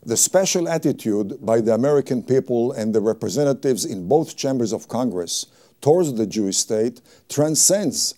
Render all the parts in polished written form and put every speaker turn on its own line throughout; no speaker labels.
The special attitude by the American people and the representatives in both chambers of Congress towards the Jewish state transcends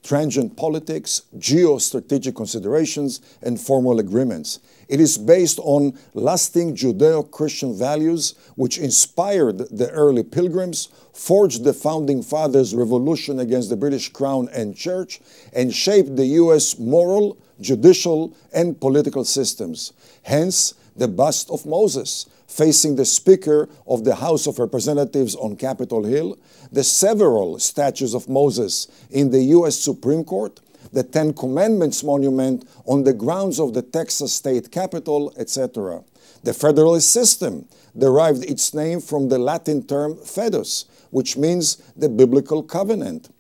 transient politics, geostrategic considerations, and formal agreements. It is based on lasting Judeo-Christian values which inspired the early pilgrims, forged the Founding Fathers' revolution against the British Crown and Church, and shaped the U.S. moral, judicial, and political systems. Hence, the bust of Moses, facing the Speaker of the House of Representatives on Capitol Hill, the several statues of Moses in the U.S. Supreme Court, the Ten Commandments monument on the grounds of the Texas state capitol, etc. The federalist system derived its name from the Latin term fidus, which means the biblical covenant.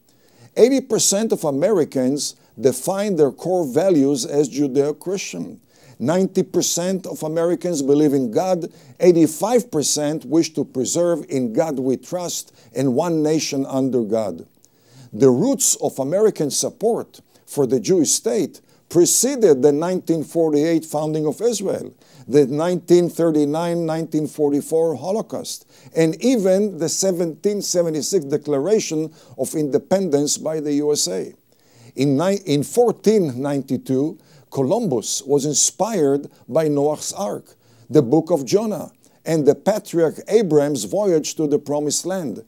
80% of Americans define their core values as Judeo-Christian. 90% of Americans believe in God, 85% wish to preserve in God we trust and one nation under God. The roots of American support for the Jewish state preceded the 1948 founding of Israel, the 1939-1944 Holocaust, and even the 1776 Declaration of Independence by the USA. In 1492, Columbus was inspired by Noah's Ark, the Book of Jonah, and the patriarch Abraham's voyage to the Promised Land.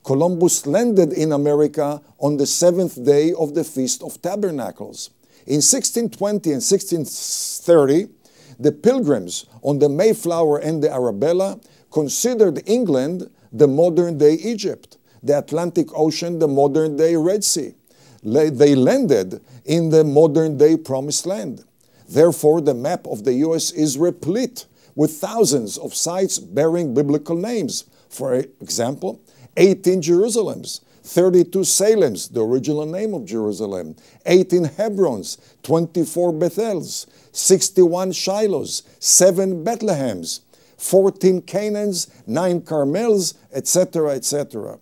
Columbus landed in America on the 7th day of the Feast of Tabernacles. In 1620 and 1630, the pilgrims on the Mayflower and the Arabella considered England the modern-day Egypt, the Atlantic Ocean the modern-day Red Sea. They landed in the modern-day Promised Land. Therefore, the map of the U.S. is replete with thousands of sites bearing biblical names. For example, 18 Jerusalems, 32 Salems, the original name of Jerusalem, 18 Hebrons, 24 Bethels, 61 Shilohs, 7 Bethlehems, 14 Canaans, 9 Carmels, etc., etc.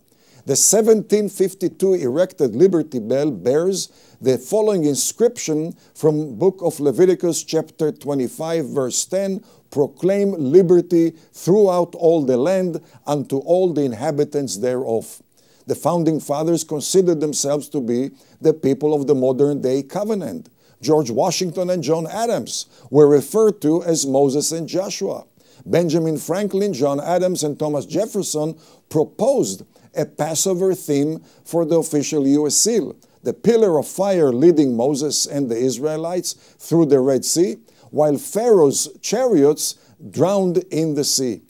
The 1752 erected Liberty Bell bears the following inscription from Book of Leviticus chapter 25 verse 10, "Proclaim liberty throughout all the land unto all the inhabitants thereof." The Founding Fathers considered themselves to be the people of the modern-day covenant. George Washington and John Adams were referred to as Moses and Joshua. Benjamin Franklin, John Adams, and Thomas Jefferson proposed a Passover theme for the official U.S. seal, the pillar of fire leading Moses and the Israelites through the Red Sea, while Pharaoh's chariots drowned in the sea.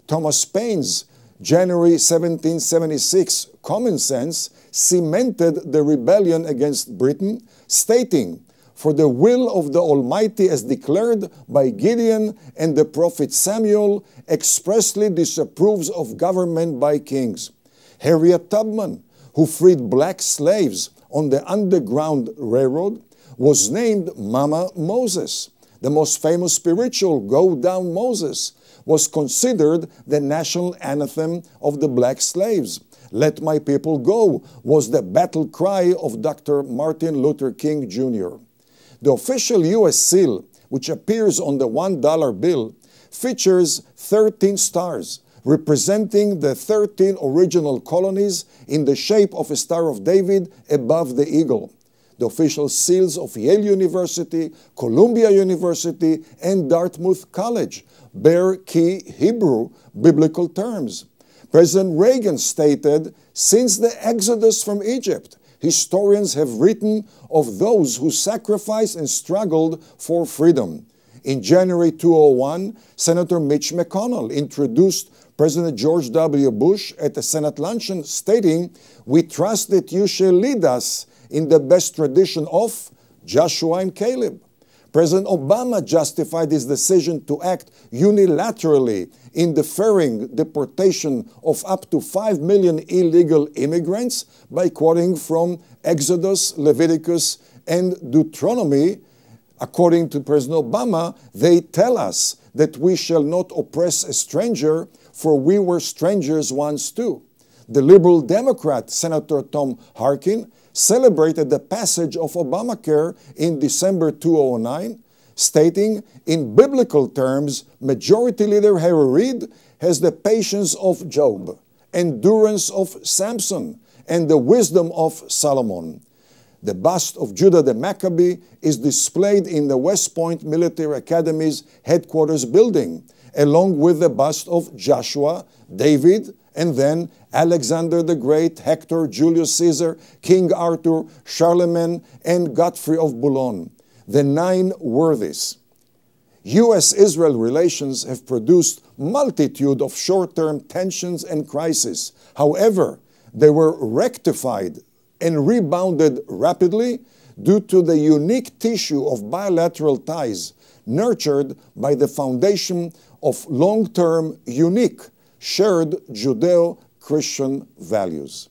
Thomas Paine's January 1776 Common Sense cemented the rebellion against Britain, stating, "For the will of the Almighty as declared by Gideon and the prophet Samuel expressly disapproves of government by kings." Harriet Tubman, who freed black slaves on the Underground Railroad, was named Mama Moses. The most famous spiritual, "Go Down Moses," was considered the national anthem of the black slaves. "Let my people go" was the battle cry of Dr. Martin Luther King Jr. The official U.S. seal, which appears on the $1 bill, features 13 stars, representing the 13 original colonies in the shape of a Star of David above the eagle. The official seals of Yale University, Columbia University, and Dartmouth College bear key Hebrew biblical terms. President Reagan stated, "Since the exodus from Egypt, historians have written of those who sacrificed and struggled for freedom." In January 2001, Senator Mitch McConnell introduced President George W. Bush at a Senate luncheon, stating, "We trust that you shall lead us in the best tradition of Joshua and Caleb." President Obama justified his decision to act unilaterally in deferring deportation of up to 5 million illegal immigrants by quoting from Exodus, Leviticus, and Deuteronomy. According to President Obama, they tell us that we shall not oppress a stranger, for we were strangers once too. The liberal Democrat, Senator Tom Harkin, celebrated the passage of Obamacare in December 2009, stating, in biblical terms, majority leader Harerid has the patience of Job, endurance of Samson, and the wisdom of Solomon. The bust of Judah the Maccabee is displayed in the West Point Military Academy's headquarters building, along with the bust of Joshua, David, and then Alexander the Great, Hector, Julius Caesar, King Arthur, Charlemagne, and Godfrey of Boulogne, the 9 worthies. US-Israel relations have produced multitude of short-term tensions and crises. However, they were rectified and rebounded rapidly due to the unique tissue of bilateral ties nurtured by the foundation of long-term, unique, shared Judeo-Christian values.